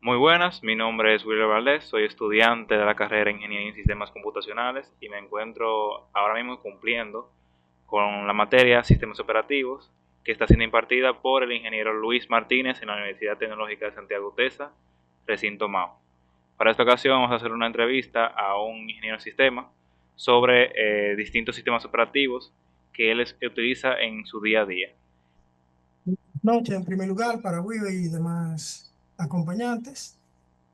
Muy buenas, mi nombre es Wilber Valdés, soy estudiante de la carrera de Ingeniería en Sistemas Computacionales y me encuentro ahora mismo cumpliendo con la materia Sistemas Operativos que está siendo impartida por el ingeniero Luis Martínez en la Universidad Tecnológica de Santiago UTESA, recinto Mao. Para esta ocasión vamos a hacer una entrevista a un ingeniero de sistemas sobre distintos sistemas operativos que él utiliza en su día a día. Noche, en primer lugar, para Wibe y demás acompañantes.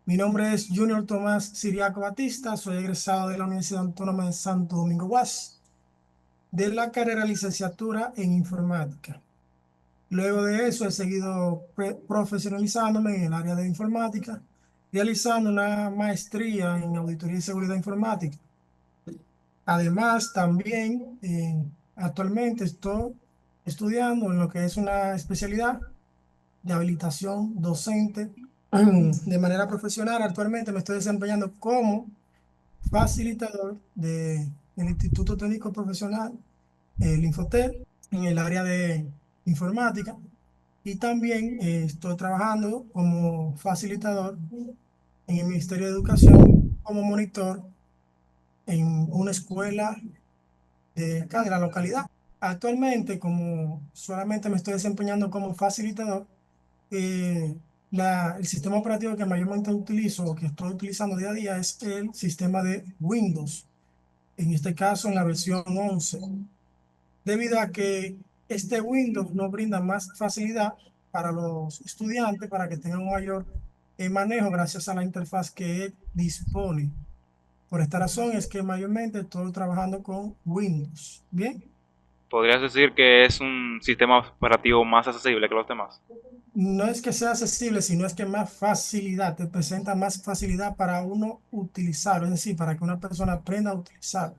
Mi nombre es Junior Tomás Siriaco Batista, soy egresado de la Universidad Autónoma de Santo Domingo UAS, de la carrera licenciatura en informática. Luego de eso he seguido profesionalizándome en el área de informática, realizando una maestría en auditoría y seguridad informática. Además, también actualmente estoy estudiando en lo que es una especialidad de habilitación docente de manera profesional. Actualmente me estoy desempeñando como facilitador del Instituto Técnico Profesional, el Infotel, en el área de informática. Y también estoy trabajando como facilitador en el Ministerio de Educación como monitor en una escuela de acá, de la localidad. Actualmente, como solamente me estoy desempeñando como facilitador, eh, el sistema operativo que mayormente utilizo o que estoy utilizando día a día es el sistema de Windows, en este caso en la versión 11, debido a que este Windows nos brinda más facilidad para los estudiantes para que tengan un mayor manejo gracias a la interfaz que él dispone. Por esta razón es que mayormente estoy trabajando con Windows. Bien. ¿Podrías decir que es un sistema operativo más accesible que los demás? No es que sea accesible, sino es que más facilidad, te presenta más facilidad para uno utilizarlo, es decir, para que una persona aprenda a utilizar.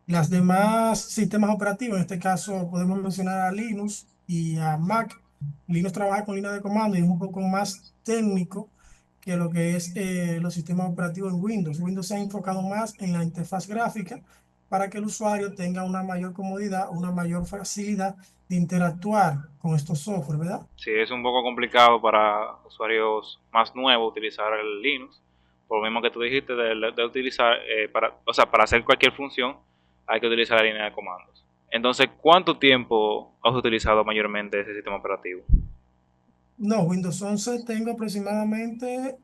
Las demás sistemas operativos, en este caso podemos mencionar a Linux y a Mac. Linux trabaja con línea de comando y es un poco más técnico que lo que es los sistemas operativos en Windows. Windows se ha enfocado más en la interfaz gráfica para que el usuario tenga una mayor comodidad, una mayor facilidad de interactuar con estos software, ¿verdad? Sí, es un poco complicado para usuarios más nuevos utilizar el Linux, por lo mismo que tú dijiste de utilizar, o sea, para hacer cualquier función hay que utilizar la línea de comandos. Entonces, ¿cuánto tiempo has utilizado mayormente ese sistema operativo? No, Windows 11 tengo aproximadamente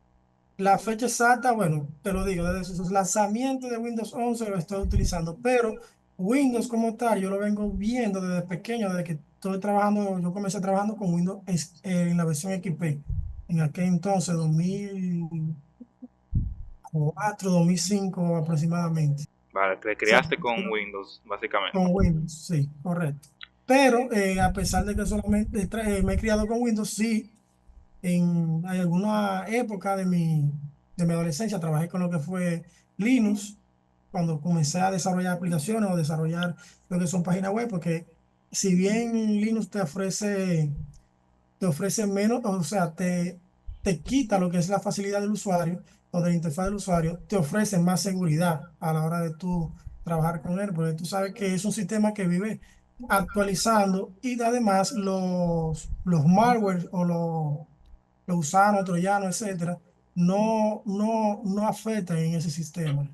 la fecha exacta, bueno, te lo digo, desde su lanzamiento de Windows 11 lo estoy utilizando, pero Windows como tal, yo lo vengo viendo desde pequeño, desde que estoy trabajando, yo comencé trabajando con Windows en la versión XP, en aquel entonces, 2004, 2005 aproximadamente. Vale, te O sea, criaste con Windows, básicamente. con Windows, sí, correcto. Pero a pesar de que solamente me he criado con Windows, sí. En alguna época de mi adolescencia trabajé con lo que fue Linux, cuando comencé a desarrollar aplicaciones o desarrollar lo que son páginas web, porque si bien Linux te ofrece menos, o sea, te quita lo que es la facilidad del usuario o de la interfaz del usuario, te ofrece más seguridad a la hora de tú trabajar con él, porque tú sabes que es un sistema que vive actualizando y además los malware o los gusanos, troyanos, etcétera, no afectan en ese sistema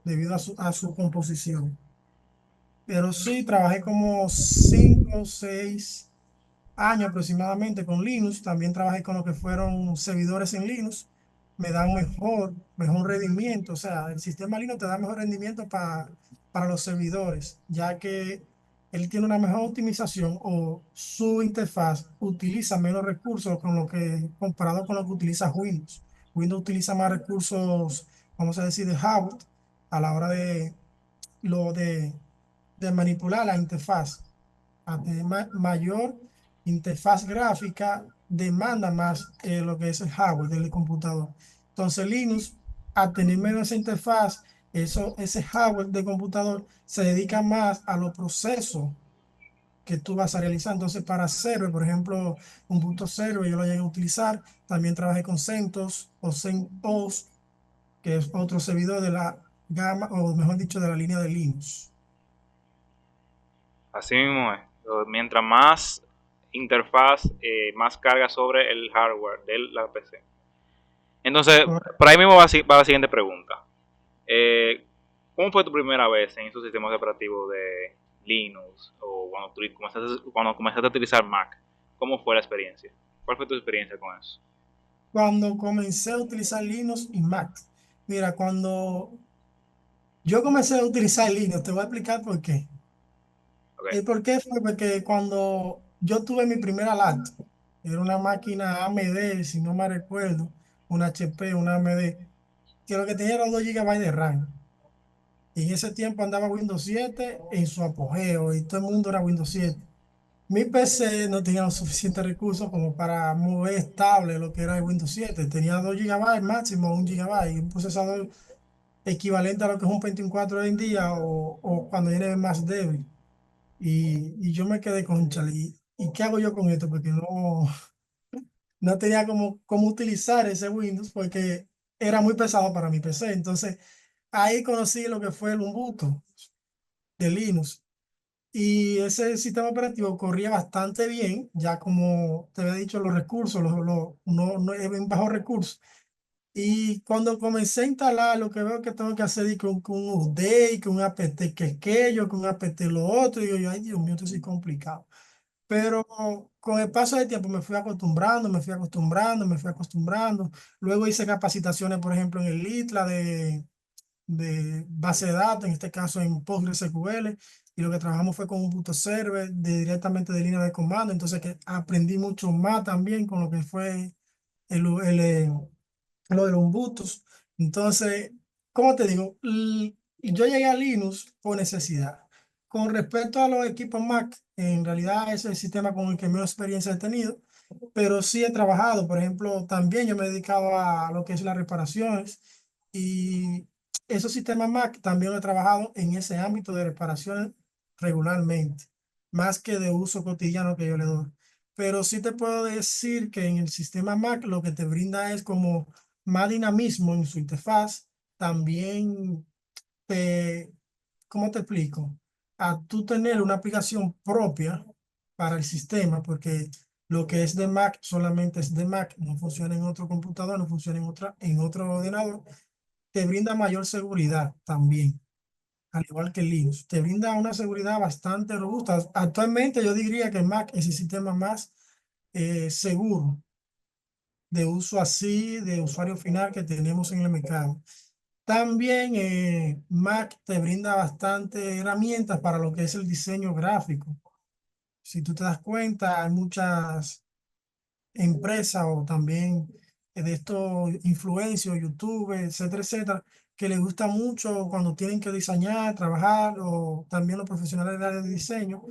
debido a su composición. Pero sí, trabajé como 5 o 6 años aproximadamente con Linux. También trabajé con lo que fueron servidores en Linux. Me dan mejor rendimiento. O sea, el sistema Linux te da mejor rendimiento para los servidores, ya que él tiene una mejor optimización o su interfaz utiliza menos recursos comparado con lo que utiliza Windows. Windows utiliza más recursos, vamos a decir, de hardware a la hora lo de manipular la interfaz. A tener mayor interfaz gráfica demanda más lo que es el hardware del computador. Entonces Linux, a tener menos esa interfaz, ese hardware de computador se dedica más a los procesos que tú vas a realizar. Entonces para server, por ejemplo, un punto server, yo lo llegué a utilizar. También trabajé con CentOS o CentOS, que es otro servidor de la gama, o mejor dicho, de la línea de Linux. Así mismo es. Mientras más interfaz, más carga sobre el hardware de la PC. Entonces, por ahí mismo va la siguiente pregunta. Eh, ¿Cómo fue tu primera vez en esos sistemas operativos de Linux o cuando comenzaste a utilizar Mac? ¿Cómo fue la experiencia? ¿Cuál fue tu experiencia con eso? Cuando comencé a utilizar Linux y Mac. Mira, cuando yo comencé a utilizar Linux, te voy a explicar por qué. Okay. El por qué fue porque cuando yo tuve mi primera laptop, era una máquina AMD, si no me recuerdo, una HP, una AMD, que lo que tenía era 2 GB de RAM. Y en ese tiempo andaba Windows 7 en su apogeo y todo el mundo era Windows 7. Mi PC no tenía los suficientes recursos como para mover estable lo que era el Windows 7. Tenía 2 GB, máximo 1 GB, y un procesador equivalente a lo que es un Pentium 4 hoy en día o cuando viene más débil. Y yo me quedé con ¿y qué hago yo con esto? Porque no tenía cómo utilizar ese Windows porque era muy pesado para mi PC. Entonces ahí conocí lo que fue el Ubuntu de Linux. Y ese sistema operativo corría bastante bien, ya como te había dicho, los recursos, no es en bajo recursos. Y cuando comencé a instalar, lo que veo que tengo que hacer es con un update, con un apt que aquello, con un apt lo otro, y yo, ay Dios mío, esto sí es complicado. Pero con el paso del tiempo me fui acostumbrando, me fui acostumbrando, me fui acostumbrando. Luego hice capacitaciones, por ejemplo, en el ITLA de base de datos, en este caso en PostgreSQL, y lo que trabajamos fue con un boot server directamente de línea de comando, entonces que aprendí mucho más también con lo que fue lo de los Ubuntu. Entonces, ¿cómo te digo? Yo llegué a Linux por necesidad. Con respecto a los equipos Mac, en realidad es el sistema con el que menos experiencia he tenido, pero sí he trabajado. Por ejemplo, también yo me he dedicado a lo que es las reparaciones y esos sistemas Mac también lo he trabajado en ese ámbito de reparaciones regularmente, más que de uso cotidiano que yo le doy. Pero sí te puedo decir que en el sistema Mac lo que te brinda es como más dinamismo en su interfaz. También te, ¿cómo te explico? A tú tener una aplicación propia para el sistema, porque lo que es de Mac solamente es de Mac, no funciona en otro computador, no funciona en otro ordenador, te brinda mayor seguridad también, al igual que Linux. Te brinda una seguridad bastante robusta. Actualmente yo diría que Mac es el sistema más seguro de uso así, de usuario final que tenemos en el mercado. También Mac te brinda bastante herramientas para lo que es el diseño gráfico. Si tú te das cuenta, hay muchas empresas o también de estos influencers, YouTube, etcétera, etcétera, que les gusta mucho cuando tienen que diseñar, trabajar, o también los profesionales del área de diseño,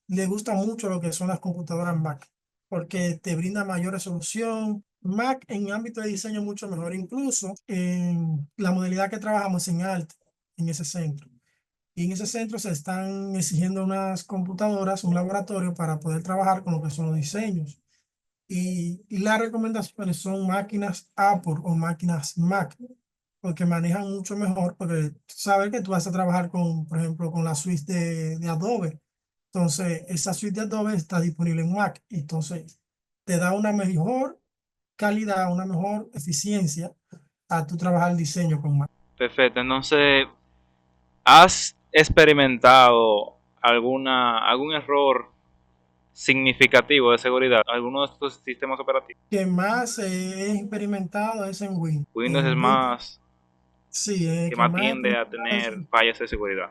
les gusta mucho lo que son las computadoras Mac, porque te brinda mayor resolución. Mac en ámbito de diseño mucho mejor, incluso en la modalidad que trabajamos en ALT, en ese centro. Y en ese centro se están exigiendo unas computadoras, un laboratorio para poder trabajar con lo que son los diseños. Y las recomendaciones son máquinas Apple o máquinas Mac, porque manejan mucho mejor, porque sabes que tú vas a trabajar con, por ejemplo, con la suite de Adobe. Entonces, esa suite de Adobe está disponible en Mac. Entonces, te da una mejor calidad, una mejor eficiencia a tu trabajar el diseño con Mac. Perfecto. Entonces, ¿has experimentado algún error significativo de seguridad? ¿Alguno de estos sistemas operativos? Que más he experimentado es en Win. Windows es En Win, más sí, que que más más he tiende a experimentado es tener fallas de seguridad.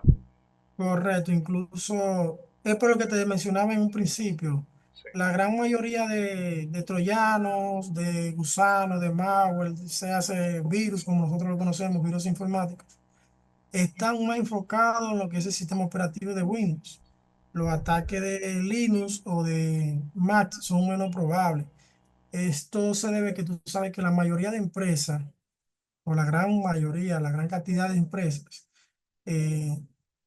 correcto, incluso es por lo que te mencionaba en un principio. Sí. La gran mayoría de troyanos, de gusanos, de malware, se hace virus, como nosotros lo conocemos, virus informáticos, están más enfocados en lo que es el sistema operativo de Windows. Los ataques de Linux o de Mac son menos probables. Esto se debe a que tú sabes que la mayoría de empresas, o la gran mayoría, la gran cantidad de empresas, eh,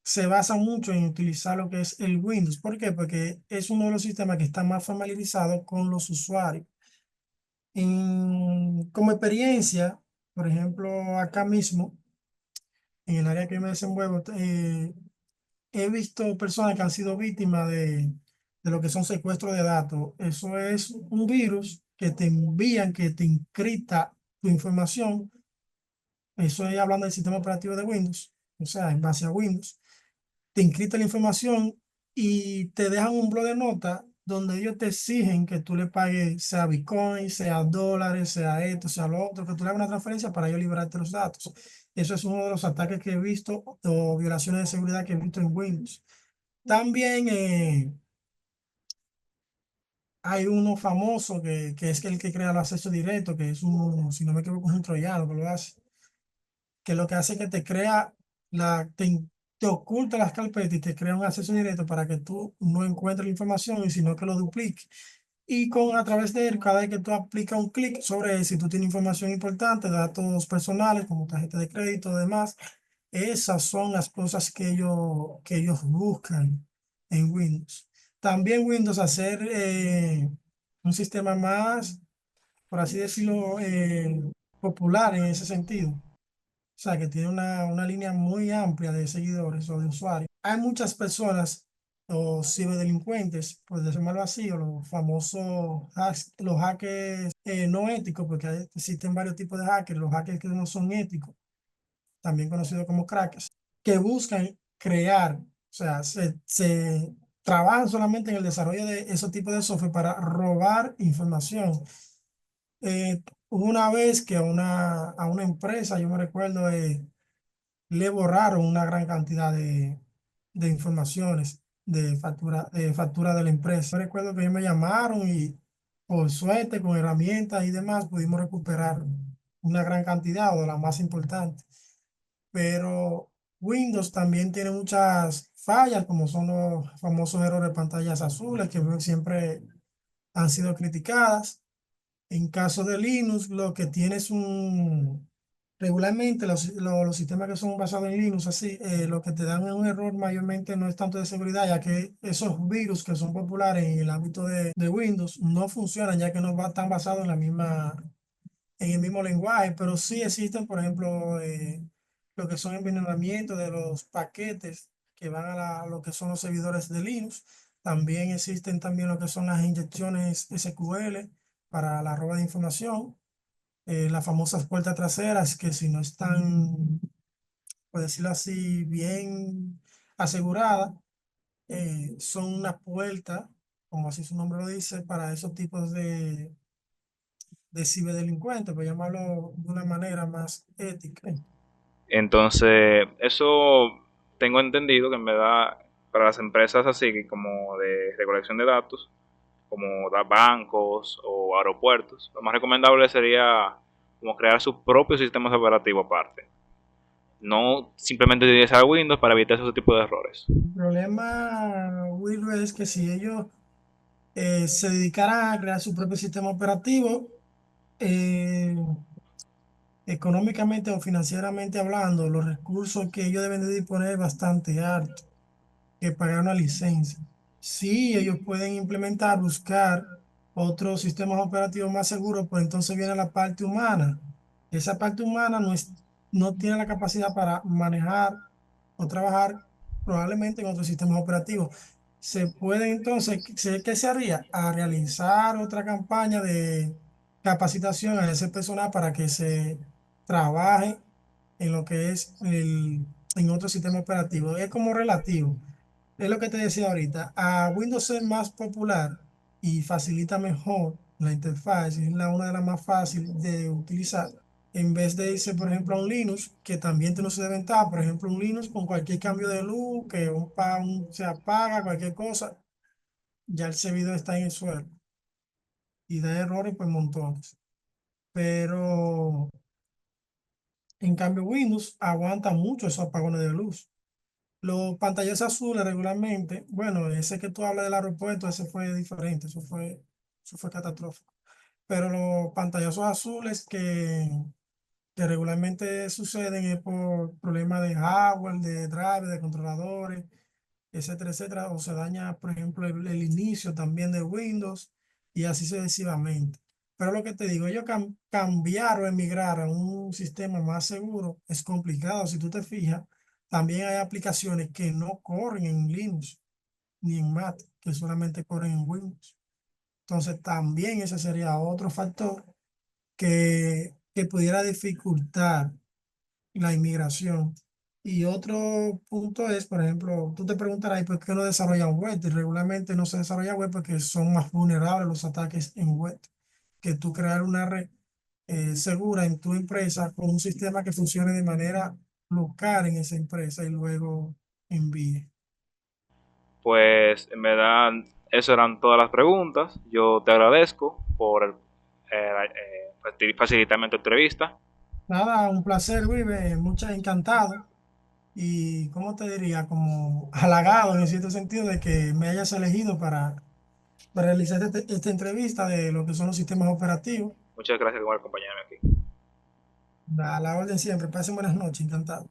se basa mucho en utilizar lo que es el Windows. ¿Por qué? Porque es uno de los sistemas que está más familiarizado con los usuarios. Como experiencia, por ejemplo, acá mismo, en el área que me desenvuelvo, he visto personas que han sido víctimas de lo que son secuestros de datos. Eso es un virus que te envían, que te encripta tu información. Eso es hablando del sistema operativo de Windows, o sea, en base a Windows. Te encriptan la información y te dejan un blog de notas donde ellos te exigen que tú le pagues, sea Bitcoin, sea dólares, sea esto, sea lo otro, que tú le hagas una transferencia para ellos liberarte los datos. Eso es uno de los ataques que he visto o violaciones de seguridad que he visto en Windows. También hay uno famoso que es el que crea el acceso directo, que es un, si no me equivoco, es un troyano que lo hace, que lo que hace es que te crea te oculta las carpetas y te crea un acceso directo para que tú no encuentres la información y sino que lo duplique. Y a través de él, cada vez que tú aplicas un clic sobre él, si tú tienes información importante, datos personales como tarjeta de crédito y demás, esas son las cosas que ellos buscan en Windows. También Windows hacer un sistema más, por así decirlo, popular en ese sentido. O sea, que tiene una línea muy amplia de seguidores o de usuarios. Hay muchas personas o ciberdelincuentes, por decirlo así, o los famosos los hackers no éticos, porque existen varios tipos de hackers, los hackers que no son éticos, también conocidos como crackers, que buscan crear, o sea, se trabajan solamente en el desarrollo de esos tipos de software para robar información. Hubo una vez que a una empresa, yo me recuerdo, le borraron una gran cantidad de informaciones de factura de la empresa. Yo recuerdo que ellos me llamaron y por suerte, con herramientas y demás, pudimos recuperar una gran cantidad o de la más importante. Pero Windows también tiene muchas fallas, como son los famosos errores de pantallas azules, que siempre han sido criticadas. En caso de Linux, lo que tiene es regularmente los sistemas que son basados en Linux, así, lo que te dan un error mayormente no es tanto de seguridad, ya que esos virus que son populares en el ámbito de Windows no funcionan, ya que no están basados en el mismo lenguaje, pero sí existen, por ejemplo, lo que son envenenamientos de los paquetes que van a lo que son los servidores de Linux. También existen también lo que son las inyecciones SQL para la roba de información, las famosas puertas traseras que si no están, por decirlo así, bien aseguradas, son una puerta, como así su nombre lo dice, para esos tipos de ciberdelincuentes, por llamarlo de una manera más ética. Entonces, eso tengo entendido que en verdad para las empresas así como de recolección de datos, como bancos o aeropuertos, lo más recomendable sería como crear sus propios sistemas operativos aparte. No simplemente utilizar Windows para evitar ese tipo de errores. El problema, Will, es que si ellos se dedicaran a crear su propio sistema operativo, eh, económicamente o financieramente hablando, los recursos que ellos deben de disponer es bastante alto que pagar una licencia. Sí, ellos pueden implementar, buscar otros sistemas operativos más seguros, pues entonces viene la parte humana. Esa parte humana no tiene la capacidad para manejar o trabajar probablemente en otros sistemas operativos. Se puede entonces, ¿qué se haría? A realizar otra campaña de capacitación a ese personal para que se trabaje en lo que es en otro sistema operativo. Es como relativo. Es lo que te decía ahorita. A Windows es más popular y facilita mejor la interfaz. Es una de las más fáciles de utilizar. En vez de irse, por ejemplo, a un Linux, que también tiene su desventaja. Por ejemplo, un Linux con cualquier cambio de luz, que se apaga, cualquier cosa, ya el servidor está en el suelo y da errores por montones. Pero en cambio, Windows aguanta mucho esos apagones de luz. Los pantallas azules regularmente, bueno, ese que tú hablas del aeropuerto, ese fue diferente, eso fue catastrófico. Pero los pantallazos azules que regularmente suceden es por problemas de hardware, de drive, de controladores, etcétera, etcétera. O se daña, por ejemplo, el inicio también de Windows y así sucesivamente. Pero lo que te digo, yo cambiar o emigrar a un sistema más seguro es complicado. Si tú te fijas, también hay aplicaciones que no corren en Linux ni en Mac, que solamente corren en Windows. Entonces, también ese sería otro factor que que pudiera dificultar la inmigración. Y otro punto es, por ejemplo, tú te preguntarás, ¿por qué no desarrollan web? Y regularmente no se desarrolla web porque son más vulnerables los ataques en web que tú crear una red segura en tu empresa con un sistema que funcione de manera local en esa empresa y luego envíe. Pues en verdad, eso eran todas las preguntas. Yo te agradezco por facilitarme tu entrevista. Nada, un placer, Vive, mucho encantado y, ¿cómo te diría? Como halagado en cierto sentido de que me hayas elegido para realizar esta entrevista de lo que son los sistemas operativos. Muchas gracias por acompañarme aquí. A la orden siempre. Pasen buenas noches, encantado.